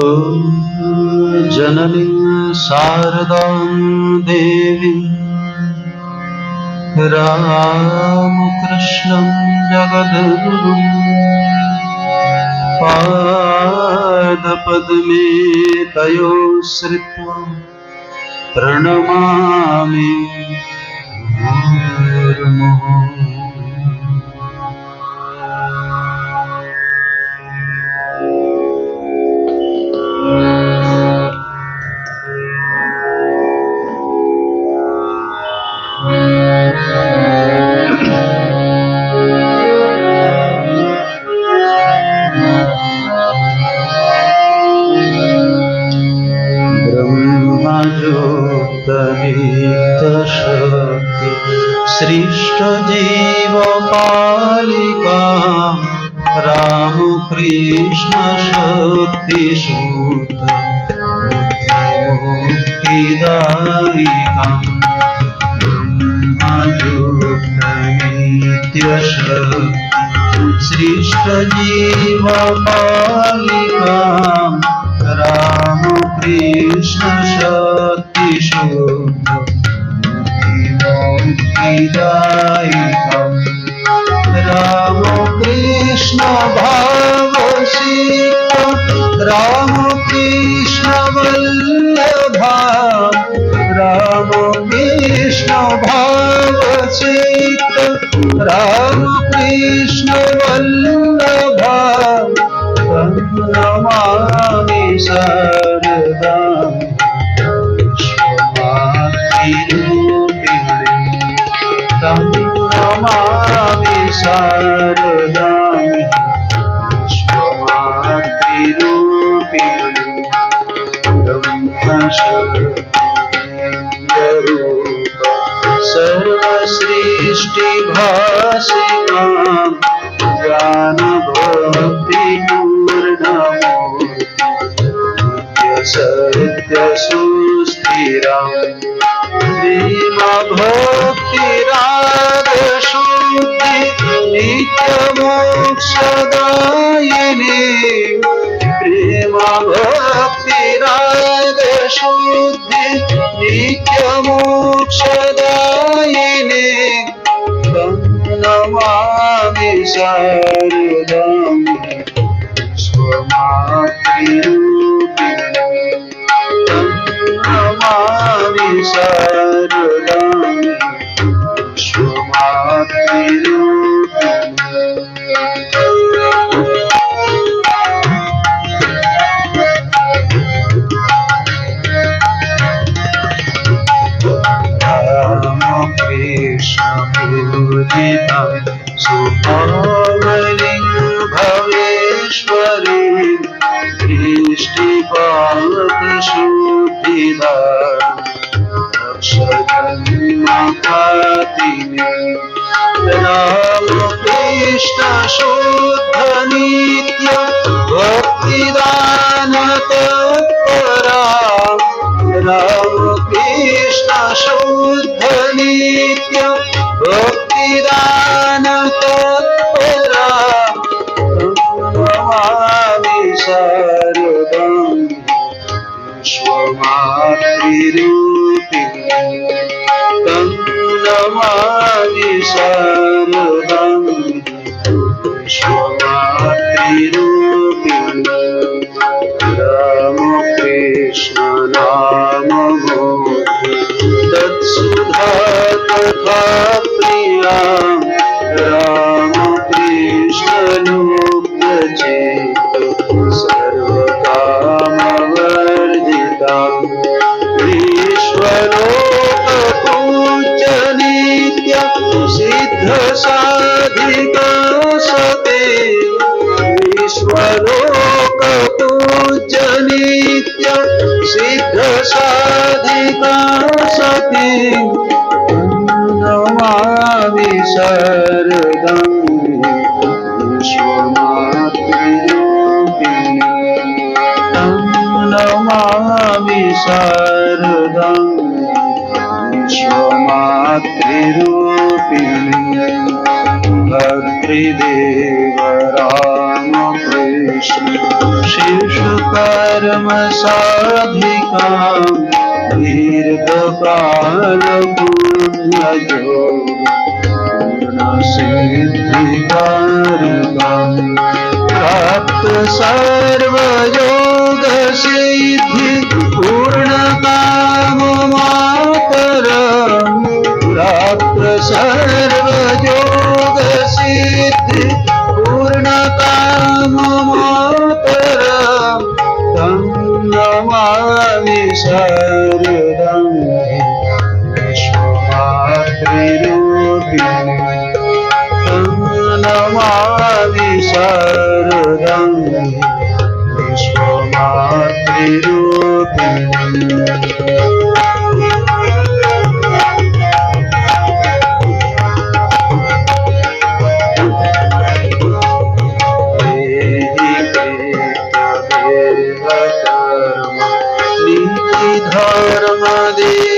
ॐ जननी शारदां देवीं रामकृष्णं जगद्गुरुं पादपद्मे तयोः श्रित्वा प्रणमामि मुहुर्मुहुः। ब्रह्मज्योतनित्यशक्ति सृष्टजीवपालिका रामकृष्ण शक्तिसूत मुक्तिदायिका ब्रह्मज्योतनित्यशक्ति सृष्टजीवपालिका रामकृष्ण शक्तिसूत मुक्तिदायिका रामकृष्ण भावसिक्त रामकृष्ण वल्लभा रामकृष्ण भावसिक्त रामकृष्ण वल्लभा नमामि शारदा नमामि शारदा विश्वमातृरूपिणी ब्रह्मशक्तिरूपा सर्वसृष्टिभासिकां ज्ञानभक्तिपूर्णमूर्ति सत्यसुस्थिरां प्रेमभक्तिरागशुद्धि नित्यमोक्षदायिनी प्रेमभक्तिरागशुद्धि नित्यमोक्षदायिनी नमामि शारदां स्वमातृरूपिणी नमामि शारदां पूजिता सुपावनीं भवेश्वरी दृष्टिपातशुद्धिदा रक्षजन्मपातिनी रामकृष्ण शुद्ध नित्य भक्तिदान तत्परा रामकृष्ण शुद्ध नित्य भक्तिदान तत्परा नमामि शारदां विश्वमातृरूपिणी नमामि शारदां विश्वमातृरूपिणी रामकृष्ण नाम तत्सुधा तथा प्रिया रामकृष्ण लोकचेत सर्वकामवर्जिता विश्वलोकपूज्य नित्य सिद्ध साधिका सती विश्वलोकपूज्य नित्य सिद्ध साधिका सती नमामि शारदां विश्वमातृरूपिणी नमामि शारदां विश्वमातृरूपिणी भर्तृदेव रामकृष्ण शिशुकर धर्म साधिकां दीर्घकाल पुण्य योग पूर्ण सिद्धिकारकम् प्राप्त सर्वयोग सिद्धि पूर्ण काम मातरम् प्राप्त सर्वयोग सिद्धि पूर्ण काम मातरम् तं नमामि शरणं विश्वमातृरूपिणम् तं नमामि शरणं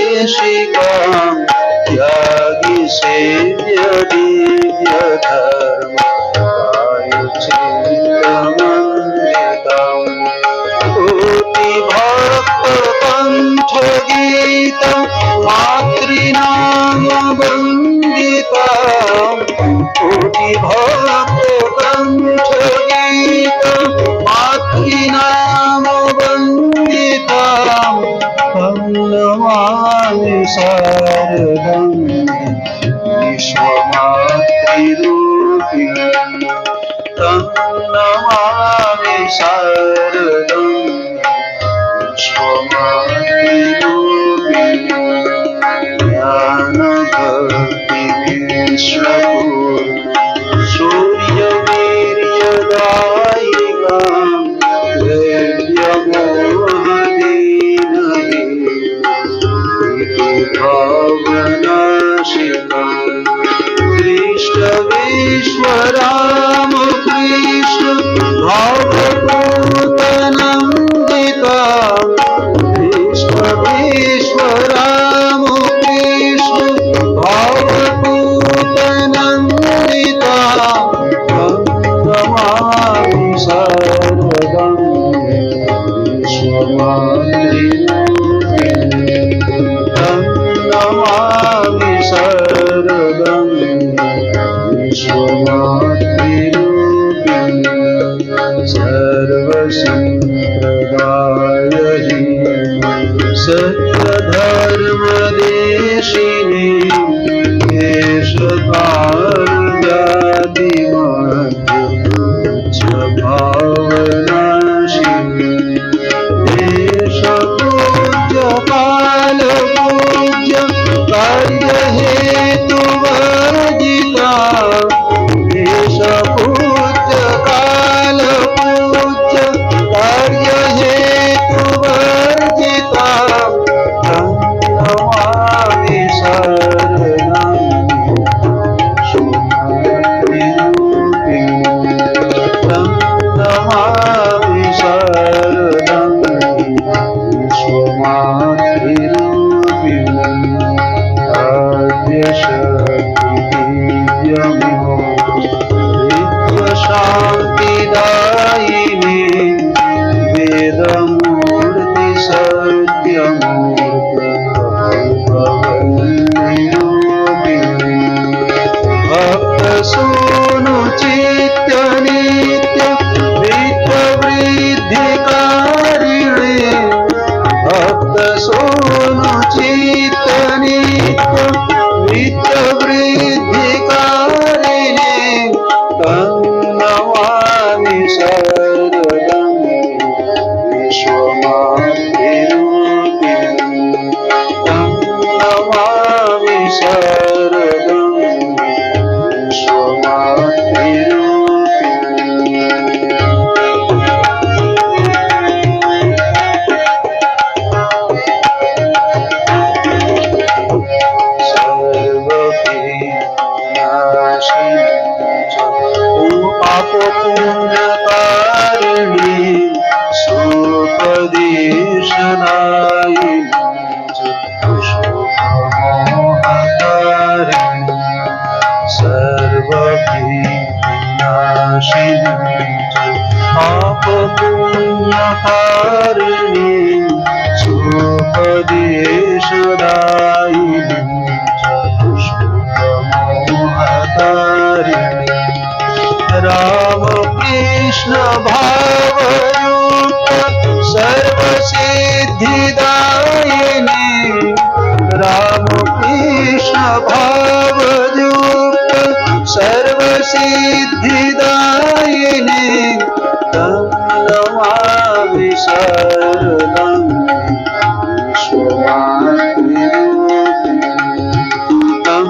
धर्मदेशिकां त्यागी सेव्य दिव्य धर्म वायुचित्तमन्वितम् कोटि भक्त कंठ गीत मातृनाम वंदितम् कोटि भक्त कंठ गीत मातृनाम वंदितम् तं नमामि शारदं विश्वमातृरूपिणम् तं नमामि शारदं विश्वमातृरूपिणम् ज्ञानभक्ति विश्वपूर्ण सूर्यवीर्यदायिकां भावनाशिकां कृष्ण विश्वराम कृष्ण भावभूतनन्दितां कृष्ण विश्वराम कृष्ण भावभूतनन्दितां तं नमामि शरणं विश्वमातृरूपिणम् नमामि शरणं विश्वमातृरूपिणम् सर्वसम्प्रदायहीनां सत्यधर्मदेशिनी देशकालजातिमध्य भावनाशिनी देशपूज्य काल पूज्य कार्य हेतु वर्जिता देश पूज्य काल पूज्य कार्य हेतु कारिणी सुपदेशदायिनी चतुष्टुकमोहतारिणी राम कृष्ण भावयुक्त सर्वसिद्धिदायिनी राम कृष्ण भावयुक्त सर्वसिद्धिदायिनी तं नमामि शरणं विश्वमातृरूपिणी तं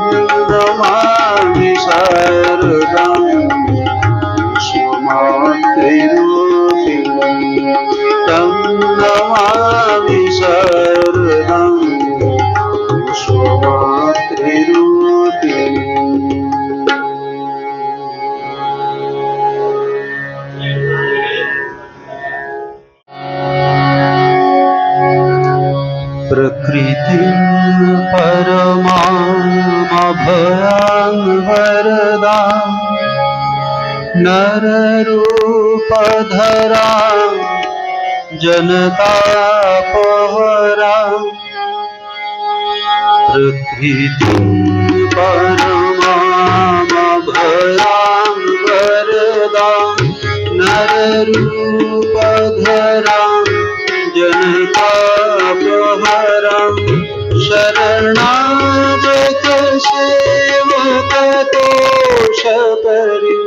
नमामि शरणं विश्वमातृरूपिणी तं नमामि शरणं विश्वमातृरूपिणी प्रकृतिं परमामभयां वरदां नररूपधरां जनतापहरां प्रकृतिं परमामभयां वरदां नररूपधरां जनतापहरां शरणागत सेवकतोषकरीं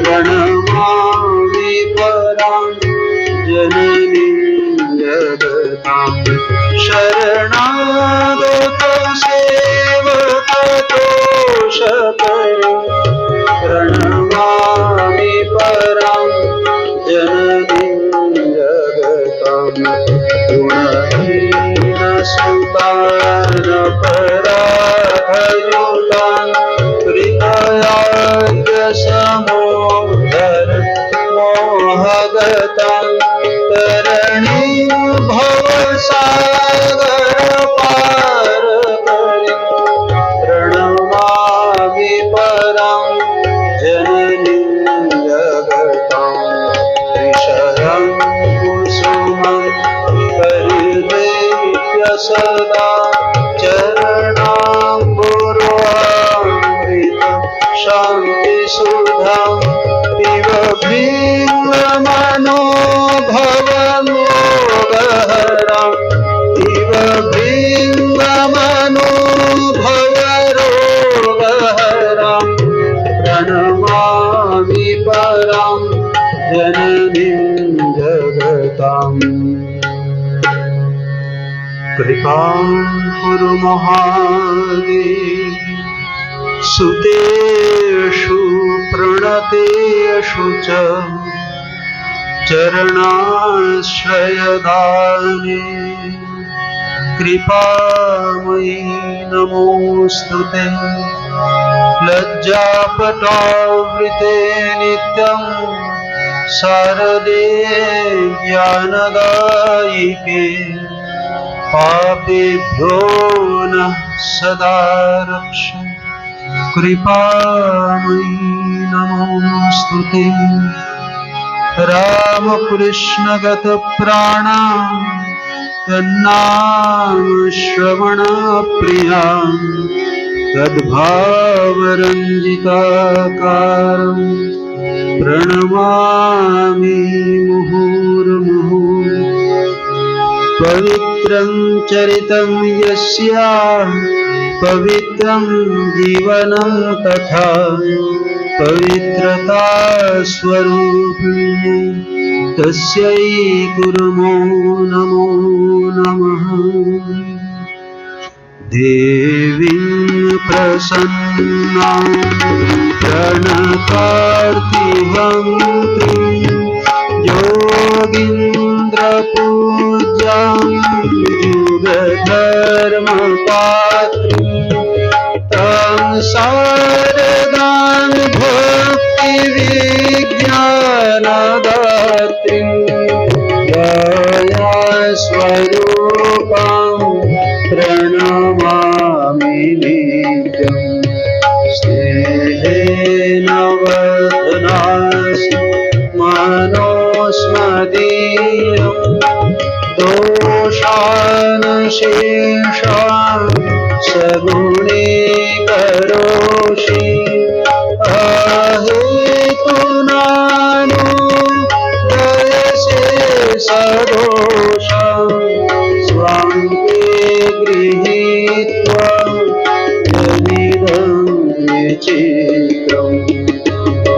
प्रणमामि परां जननीं जगतां शरणागत सेवकतोषकरीं प्रणमामि परां जननीं जगतां गुणहीन सुतान पराधयुतान् हृदयाद्य समोदर मोहगतान् तरणीं भवसागर पार करीं प्रणमामि परां जननीं जगतां त्रिशरं कुसुमं परिवेत्य सदा चरणाम्बुरोऽमृतं शान्तिसुधां पिबभृङ्गमनो भवमोगहरां पिबभृङ्गमनो भवरोगहरां प्रणमामि परां जननीं जगताम् कृपां कुरु महादेव सुतेषु प्रणतेषु च चरणाश्रयदाने कृपामयि नमोऽस्तु ते लज्जापटावृते नित्यं शारदे ज्ञानदायिके पापेभ्यो नः सदा रक्ष कृपामयि नमोऽस्तु ते रामकृष्णगतप्राणा तन्नाम श्रवणप्रिया तद्भावरञ्जिताकारं प्रणमामि मुहुर्मुहुः पवित्रं चरितं यस्याः पवित्रं जीवनं तथा पवित्रता स्वरूपिणी तस्यै कुर्मो नमो नमः देवीं प्रसन्नां प्रणतार्तिहन्त्रीं योगीन्द्रपूज्यां युगधर्मपात्रीं तां शारदां भक्तिविज्ञानदात्रीं स्वरूपां प्रणमामि नित्यं स्नेहेन वर्धनासि मनोस्मदीयते दोषान् शेषान् सगुणे करोषि अहेतुनानुदयसे सदोषं स्वान्ते गृहीत्वा यदिदं विचित्रम्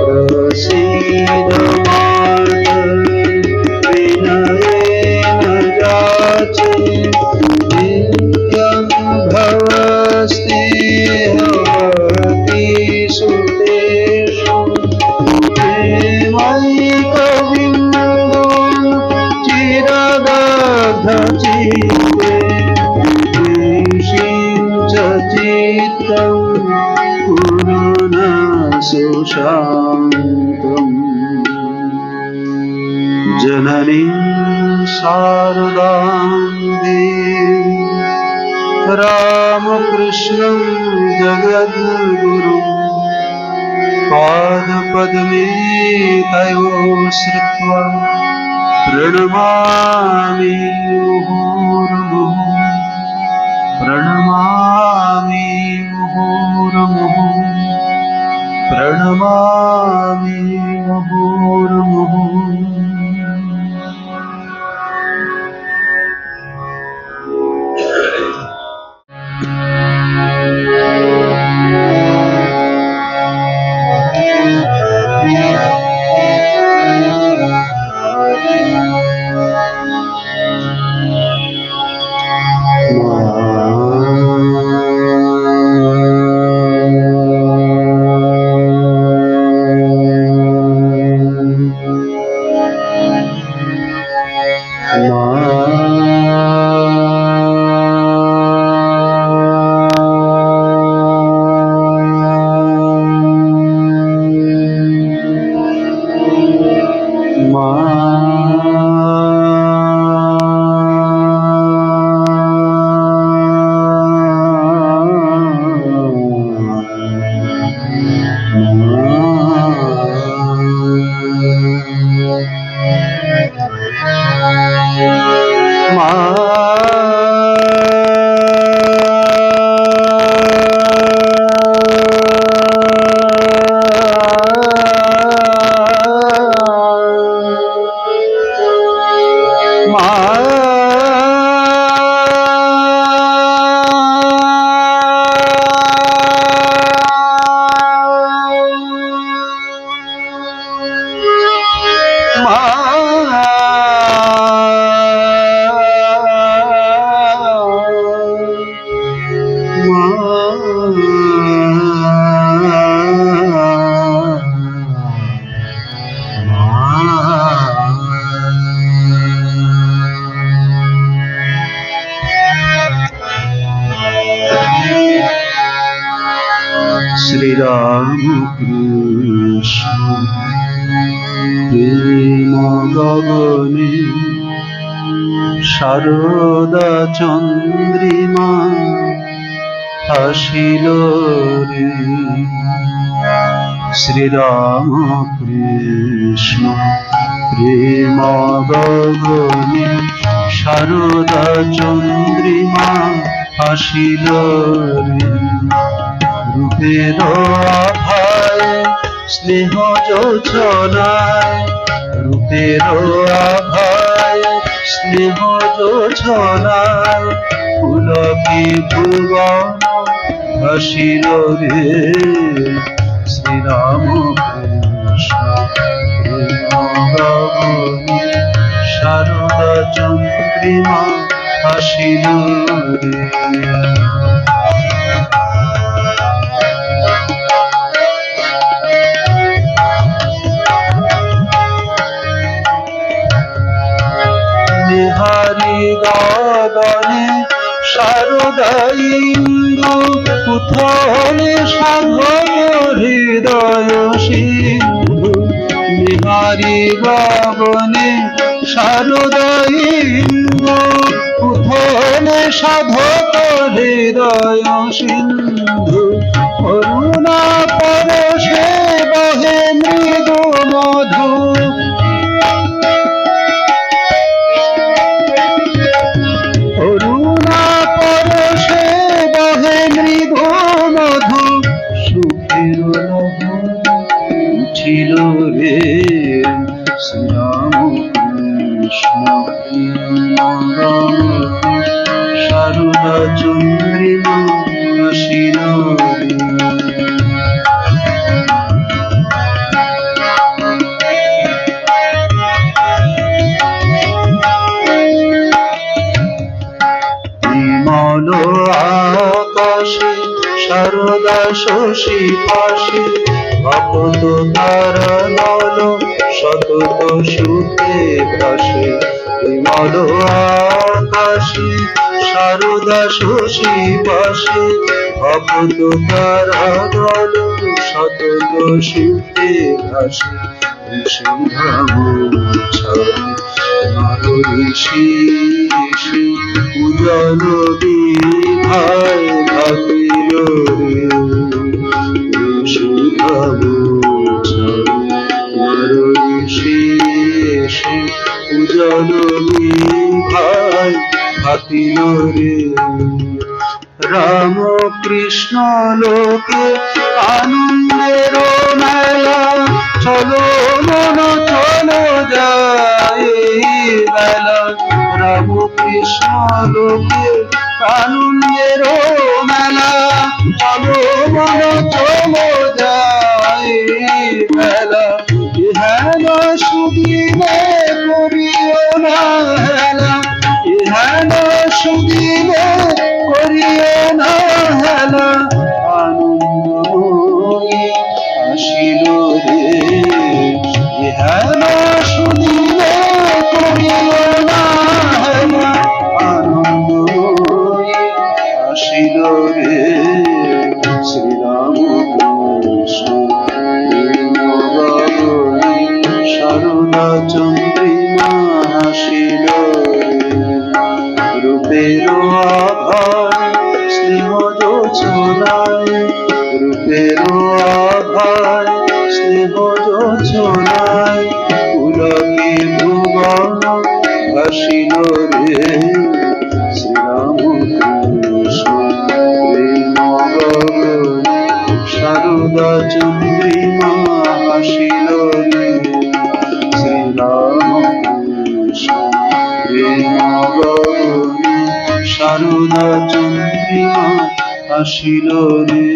प्रसीद विनयेन याचे नित्यं भवस्तेऽहमतिषु तेषु प्रेमैकबिन्दु चिरदग्धचित्ते विषिञ्च चित्तं कुरु न सुशान्तम् जननीं शारदां देवीं रामकृष्णं जगद्गुरुं पादपद्मे तयोः श्रुत्वा प्रणमामि मुहुर्मुहुः प्रणमामि मुहुर्मुहुः प्रणमामि मुहुर्मुहुः श्री राम कृष्ण प्रेम गगने शारदा चंद्रिमा हासिल रे श्री राम कृष्ण प्रेम गगने शारदा चंद्रिमा हासिल रे रूपेर आभाय स्नेह जोछनाय रूपेर आभाय स्नेह जोछनाय पुलकी भुवन भासिल रे श्री राम कृष्ण प्रेम गगने शारदा चंद्रिमा हासिल रे हरि गगने शारदा इंदु उथले साधक हृदय सिंधु निहारी गगने शारदा इंदु उथले साधक हृदय सिंधु करुणा परशे बहे मृदु मधु শশী পাশে অপত তারা নল সতত সুখে ভাসে বিমল আকাশে সারদা শশী পাশে অপত তারা নল সতত সুখে ভাসে উজান বিধায় ভাবিল রে উজান বিধায় ভাবিল রে রাম কৃষ্ণ লোকে আনন্দের মেলা চলো মন চলো যায় বেলা রাম কৃষ্ণ লোকে আনন্দের মেলা চলো মন চলো যায় বেলা হেন সুদিনে করিও না হেলা হেন সুদিনে করিও না হেলা আনন্দময়ী আসিল রে হেন সুদিনে করিও না হেলা আনন্দময়ী আসিল রে শ্রীরাম কৃষ্ণ সারদা চন্দ্রিমা হাসিল রূপের আভায় স্নেহ যোচনায় রূপের আভায় স্নেহ যোচনায় পুলকে ভুবন ভাসিল রে শ্রীরাম কৃষ্ণ প্রেম গগনে সারদা চন্দ্রিমা হাসিল রে শ্রীরাম কৃষ্ণ প্রেম গগনে সারদা চন্দ্রিমা হাসিল রে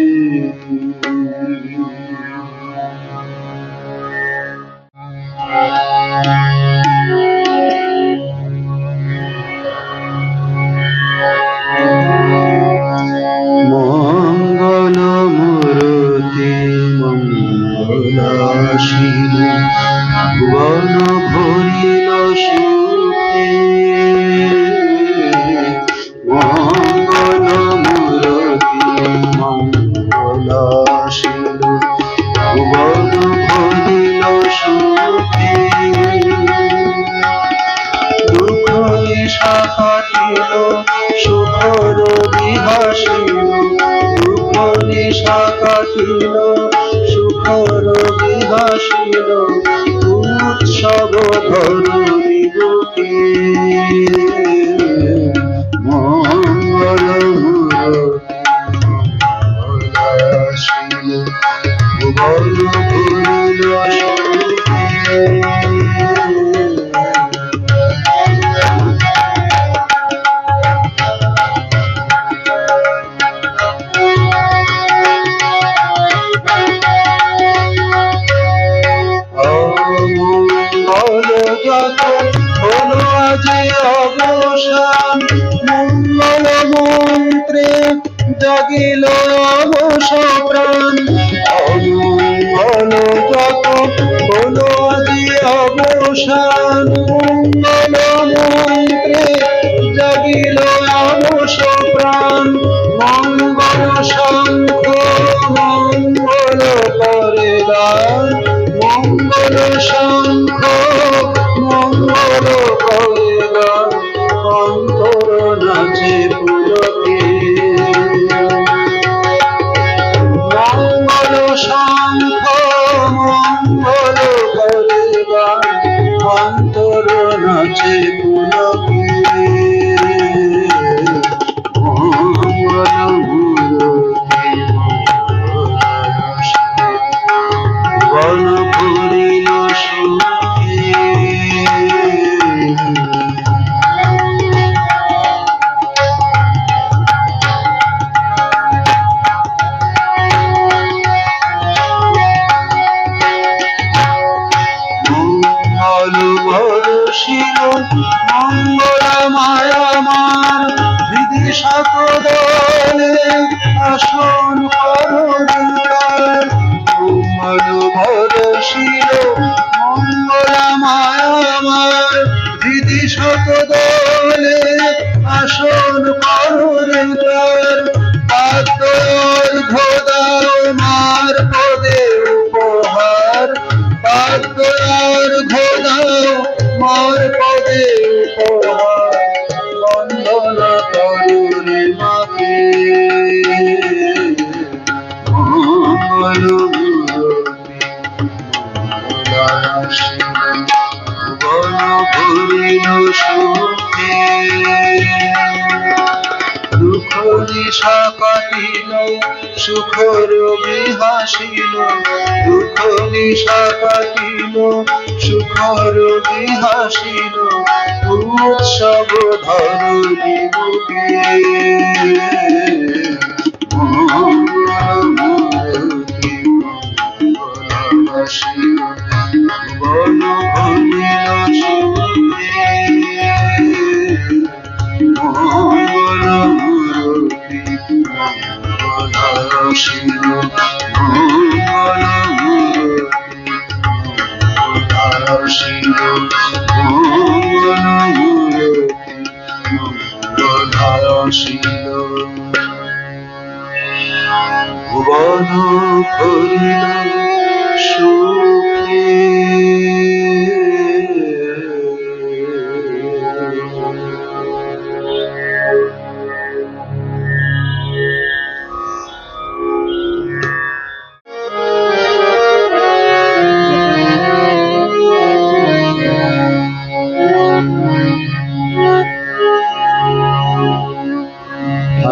মঙ্গল মূরতি মঙ্গলাশীল ভুবন ভরিল সুখে মঙ্গল মূরতি মঙ্গলাশীল ভুবন ভরিল সুখে দুঃখ নিশা কাটিল সুখর বিহাসিল দুঃখ নিশা কাটিল সুখর বিহাসিল উৎসব ধরণী বুকে মঙ্গল মূরতি ভুবন ভরিল সুখে হলো আজ অবসান মঙ্গল মন্ত্রে জাগিল অবশ প্রাণ অমঙ্গল যত হলো আজ অবসান মঙ্গল মন্ত্রে জাগিল অবশ প্রাণ মঙ্গল শঙ্খ মঙ্গল করে গান মঙ্গল শঙ্খ মঙ্গল করে গান অন্তর নাচে পুলকে মঙ্গল শঙ্খ মঙ্গল করে গান অন্তর নাচে পুলকে মঙ্গল মূরতি বন ভরিল সুখে মঙ্গল বর্ষিল মঙ্গল মায়ামার হৃদি শত দলে আসন করো শত দলে আসন কররে তার পাতর ঘোদাও মার পদে উপহার পাতর ঘোদাও মার পদে উপহার বন্দনা করুরে মাকে মঙ্গল বন ভরিল সুখে দুঃখ নিশা কাটিল সুখ রবি হাসিল দুঃখ নিশা কাটিল সুখ রবি হাসিল উৎসব ধরণী বুকে বন ভরিল সুখে মঙ্গল মূরতি মঙ্গল শিব মঙ্গল মূরতি শিব মঙ্গল মূরতি মঙ্গল শিব ভুবন ভরিল সুখে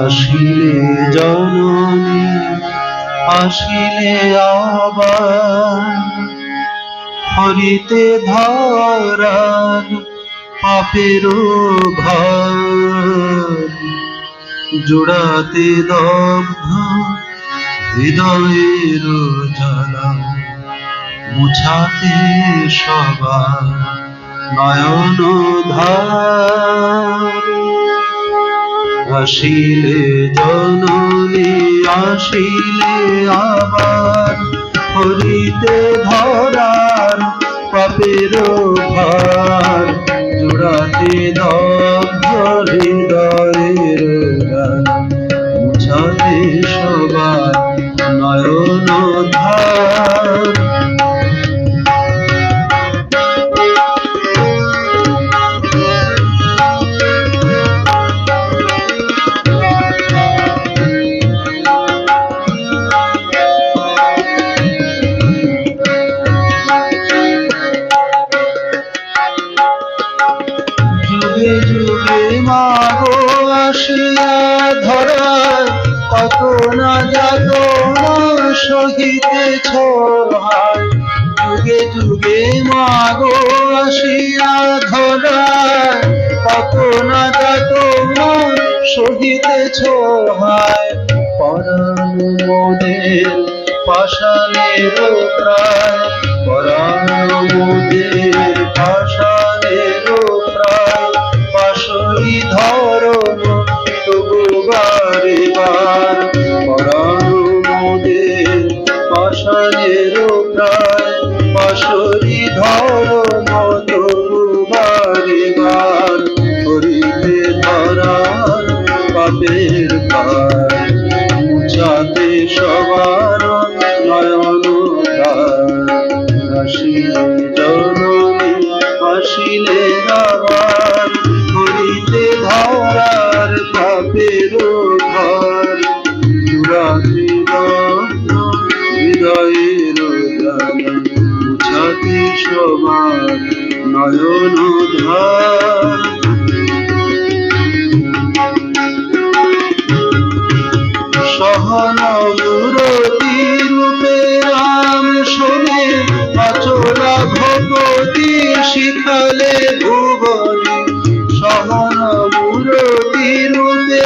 আসিলে জননী আসিলে আবার হরিতে ধরার পাপের ঘর জোড়াতে দগ্ধ হৃদয়ের জ্বালা মুছাতে সবার নয়ন ধার আসিলে জননী আসিলে আবার হরিতে ধরার পাপের ভার জোড়াতে দগ্ধ হৃদয়ের জ্বালা মুছাতে সবার নয়ন ধার যুগে যুগে মাগো আসিয়া ধরায় কত না যাতনা সহিতেছ হায় যুগে যুগে মাগো আসিয়া ধরায় কত না যাতনা সহিতেছ হায় পরাণ মোদের পাষাণের প্রায় পরাণ মোদের পাষাণের প্রায় পাশরি ধরণ তবু বারে বার পরাণ মোদের পাষাণের প্রায় পাশরি ধরণ তবু বারে বার হরিতে ধরার পাপের ভার মুছাতে সবার নয়ন আসিলে জননী আসিলে আবার হরিতে ধরার পাপের ঘর জুড়াতে দগ্ধ হৃদয়ের জ্বালা মুছাতে সবার নয়ন ধার সহনমূরতি রূপে রাম শোনে অচলা ভগতি শিখালে ভুবনে সহনমূরতি রূপে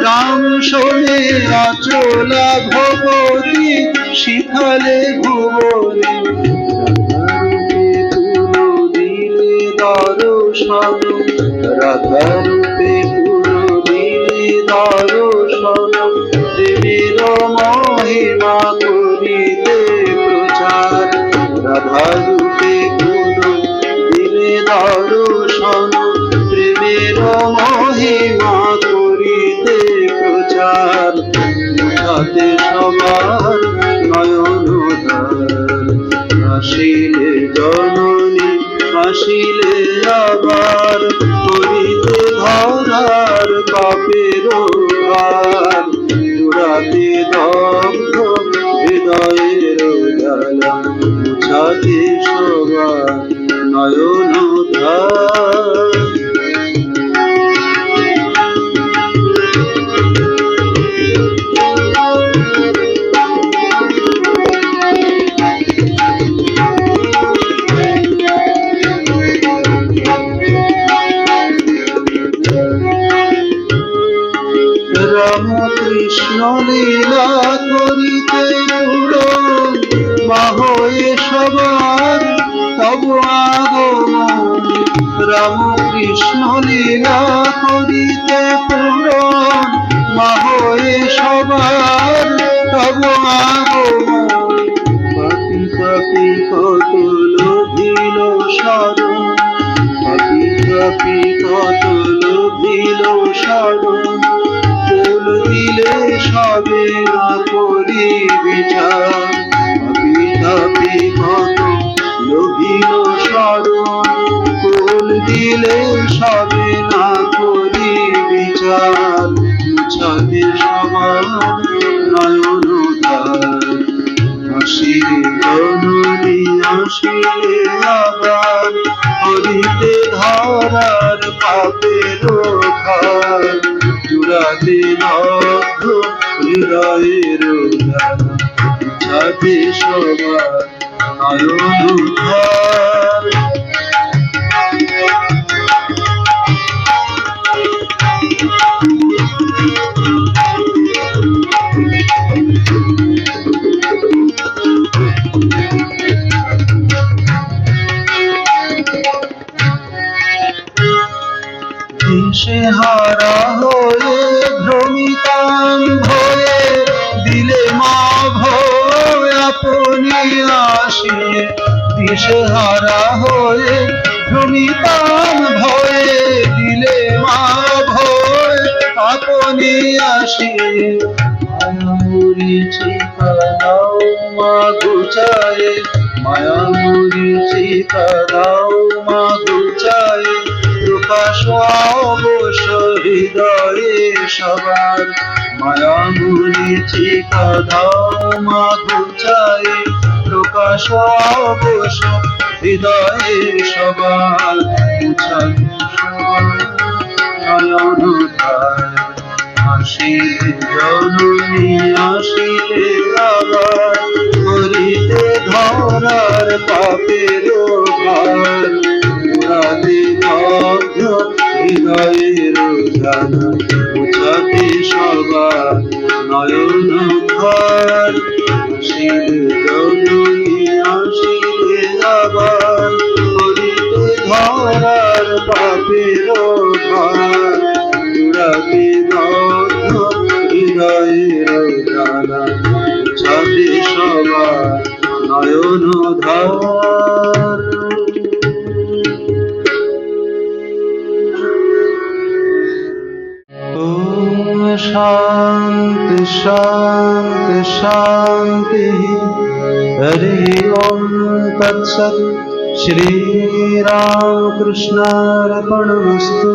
রাম শোনে অচলা ভগতি শিখালে ভুবনে দর্শন রাধারূপে পুরো দিলে দর্শন দেবীর মহিমা করিতে প্রচার রাধারূপে পুরো দিলে দর্শন কৃষ্ণ লীলা করিতে পূরণ মা হয়ে সবার তব আগমন। রাম কৃষ্ণ লীলা করিতে পূরণ মা হয়ে সবার তব আগমন। পাপি পাপি কত লোভিল সাধন, পাপি পাপি কত লোভিল সাধন, ফুল দিলে সবে না করি বিচার। পাপি পাপি কত লোভিল সাধন, ফুল দিলে সবে না করি বিচার। মুছাতে সবার নয়ন ধার, আসিলে জননী আসিলে আবার, হরিতে ধরার পাপের ঘর। চূড়াতে দগ্ধ হৃদয়ের জ্বালা, মুছাতে সবার নয়ন ধার। দিশেহারা হয়ে ভ্রমিতাম ভয়ে, দিলে মা ভয় আপনি আসিয়ে। দিশেহারা হয়ে ভ্রমিতাম ভয়ে, দিলে মা ভয় আপনি আসিয়ে। মায়া মরিচিকা দাও মা ঘুচায়ে, মায়া মরিচিকা দাও মা ঘুচায়ে। প্রকাশ অবশ্য হৃদয়ে সবার, মায়া মরিচিকা দাও মা ঘুচায়ে। প্রকাশ অবশ্য হৃদয়ে সবার, মুছাতে সবার নয়ন ধার। আসিলে জননী আসিলে আবার, হরিতে ধরার পাপের ভার। মুরাদে দগ্ধ হৃদয়ের জ্বালা, মুছাতে সবার নয়ন ধার। আসিলে জননী আসিলে আবার, হরিতে ধরার পাপের ভার। মুরাদে দগ্ধ হৃদয়ের জ্বালা, মুছাতে সবার নয়ন ধার। शांति शांति शांति। हरि ओम तत्सत्। श्री राम कृष्णार्पणमस्तु।